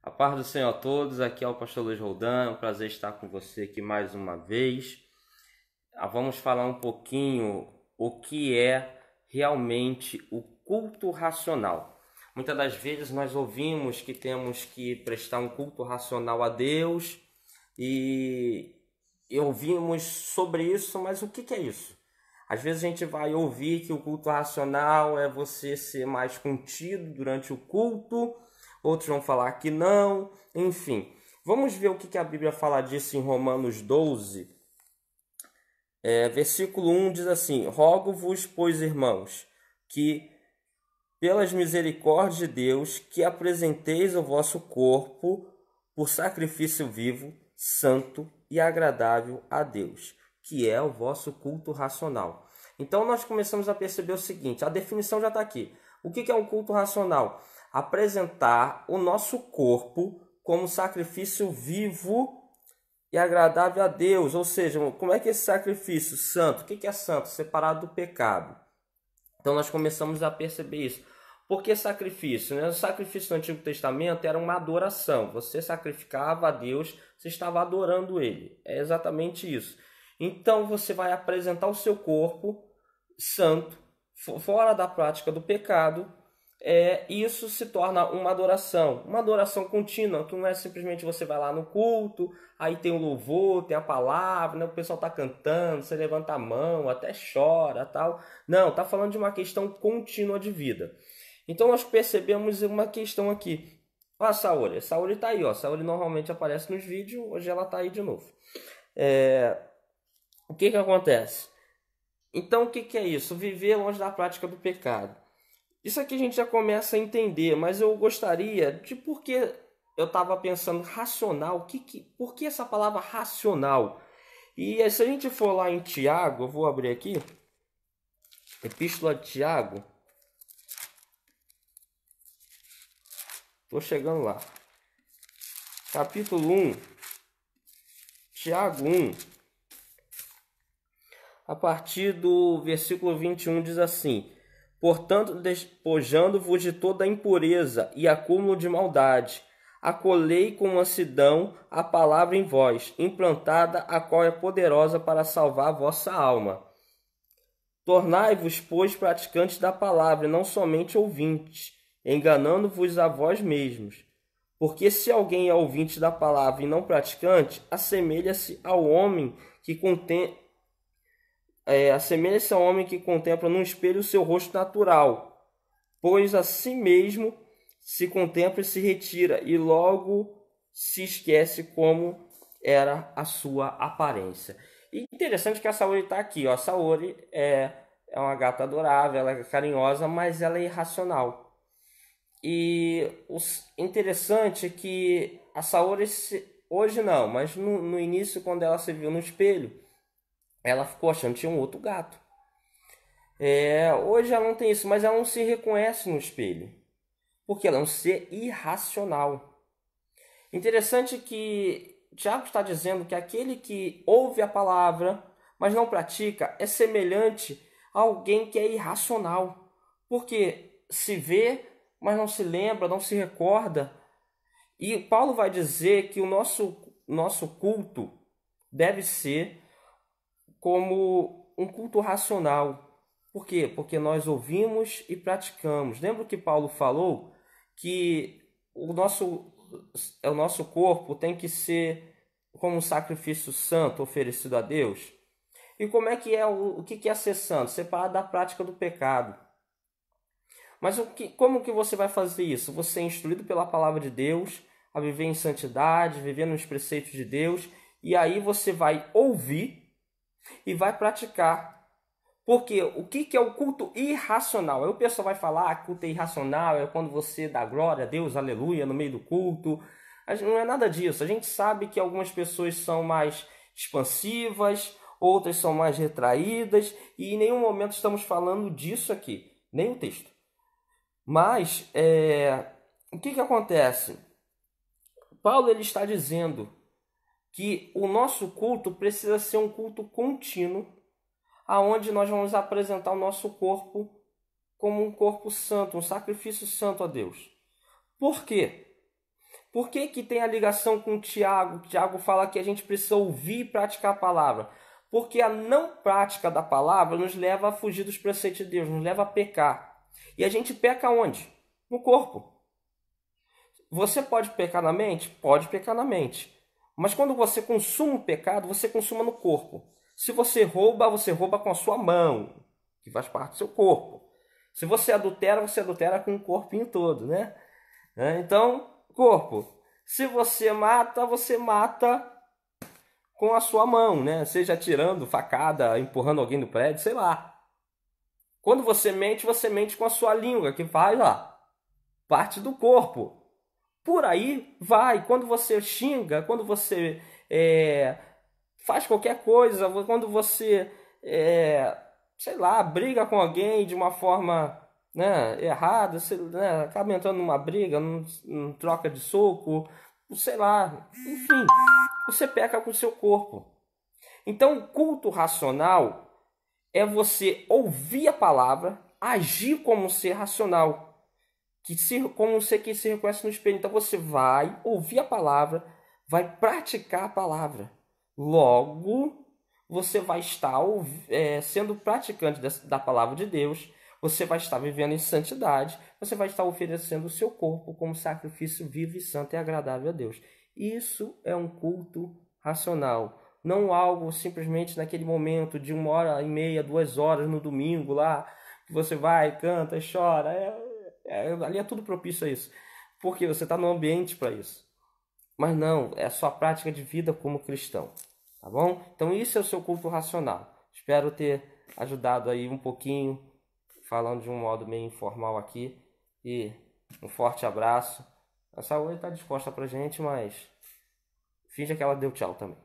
A paz do Senhor a todos, aqui é o pastor Luiz Roldan, é um prazer estar com você aqui mais uma vez. Vamos falar um pouquinho o que é realmente o culto racional. Muitas das vezes nós ouvimos que temos que prestar um culto racional a Deus e ouvimos sobre isso, mas o que é isso? Às vezes a gente vai ouvir que o culto racional é você ser mais contido durante o culto, outros vão falar que não, enfim. Vamos ver o que a Bíblia fala disso em Romanos 12. Versículo 1 diz assim: Rogo-vos, pois, irmãos, que pelas misericórdias de Deus, que apresenteis o vosso corpo por sacrifício vivo, santo e agradável a Deus, que é o vosso culto racional. Então nós começamos a perceber o seguinte, a definição já está aqui. O que é um culto racional? Apresentar o nosso corpo como sacrifício vivo e agradável a Deus. Ou seja, como é que esse sacrifício santo? O que é santo? Separado do pecado. Então nós começamos a perceber isso. Por que sacrifício? O sacrifício do Antigo Testamento era uma adoração. Você sacrificava a Deus, você estava adorando Ele. É exatamente isso. Então você vai apresentar o seu corpo santo, fora da prática do pecado. Isso se torna uma adoração contínua, que não é simplesmente você vai lá no culto, aí tem o louvor, tem a palavra, né? O pessoal está cantando, você levanta a mão, até chora, tal. Não, está falando de uma questão contínua de vida. Então nós percebemos uma questão aqui. Olha a Saori está aí, ó. A Saori normalmente aparece nos vídeos, hoje ela está aí de novo. O que acontece? Então o que é isso? Viver longe da prática do pecado. Isso aqui a gente já começa a entender, mas eu gostaria de por que eu estava pensando racional, por que essa palavra racional? E se a gente for lá em Tiago, eu vou abrir aqui, Epístola de Tiago, estou chegando lá, capítulo 1, Tiago 1, a partir do versículo 21 diz assim: Portanto, despojando-vos de toda a impureza e acúmulo de maldade, acolhei com mansidão a palavra em vós, implantada, a qual é poderosa para salvar a vossa alma. Tornai-vos, pois, praticantes da palavra, não somente ouvintes, enganando-vos a vós mesmos. Porque se alguém é ouvinte da palavra e não praticante, assemelha-se ao homem que contempla num espelho o seu rosto natural, pois a si mesmo se contempla e se retira, e logo se esquece como era a sua aparência. E interessante que a Saori está aqui, ó. A Saori é uma gata adorável, ela é carinhosa, mas ela é irracional. E o interessante é que a Saori, hoje não, mas no início, quando ela se viu no espelho, ela ficou achando que tinha um outro gato. Hoje ela não tem isso, mas ela não se reconhece no espelho, porque ela é um ser irracional. Interessante que Tiago está dizendo que aquele que ouve a palavra, mas não pratica, é semelhante a alguém que é irracional, porque se vê, mas não se lembra, não se recorda. E Paulo vai dizer que o nosso culto deve ser como um culto racional. Por quê? Porque nós ouvimos e praticamos. Lembra que Paulo falou que o nosso corpo tem que ser como um sacrifício santo oferecido a Deus? E como é que o que é ser santo? Separado da prática do pecado. Mas como que você vai fazer isso? Você é instruído pela palavra de Deus a viver em santidade, viver nos preceitos de Deus, e aí você vai ouvir e vai praticar. Porque o que é o culto irracional? Aí o pessoal vai falar que culto irracional é quando você dá glória a Deus, aleluia, no meio do culto. Não é nada disso. A gente sabe que algumas pessoas são mais expansivas, outras são mais retraídas, e em nenhum momento estamos falando disso aqui, nem o texto. Mas o que acontece? Paulo ele está dizendo que o nosso culto precisa ser um culto contínuo, aonde nós vamos apresentar o nosso corpo como um corpo santo, um sacrifício santo a Deus. Por quê? Por que que tem a ligação com Tiago? Tiago fala que a gente precisa ouvir e praticar a palavra. Porque a não prática da palavra nos leva a fugir dos preceitos de Deus, nos leva a pecar. E a gente peca onde? No corpo. Você pode pecar na mente? Pode pecar na mente. Mas quando você consuma o pecado, você consuma no corpo. Se você rouba com a sua mão, que faz parte do seu corpo. Se você adultera com o corpinho todo, né? Então, corpo. Se você mata com a sua mão, né? Seja atirando, facada, empurrando alguém no prédio, sei lá. Quando você mente com a sua língua, que faz, parte do corpo. Por aí vai. Quando você xinga, quando você faz qualquer coisa, quando você, sei lá, briga com alguém de uma forma, né, errada, você, né, acaba entrando numa briga, num troca de soco, sei lá, enfim, você peca com o seu corpo. Então, o culto racional é você ouvir a palavra, agir como um ser racional, como um ser que se reconhece no espelho. Então, você vai ouvir a palavra, vai praticar a palavra. Logo, você vai estar sendo praticante da palavra de Deus, você vai estar vivendo em santidade, você vai estar oferecendo o seu corpo como sacrifício vivo e santo e agradável a Deus. Isso é um culto racional, não algo simplesmente naquele momento de 1h30, 2 horas no domingo lá, que você vai, canta, chora, ali é tudo propício a isso, porque você está no ambiente para isso. Mas não, é a sua prática de vida como cristão, tá bom? Então isso é o seu culto racional. Espero ter ajudado aí um pouquinho, falando de um modo meio informal aqui. E um forte abraço. A Saúde está disposta pra gente, mas finge que ela deu tchau também.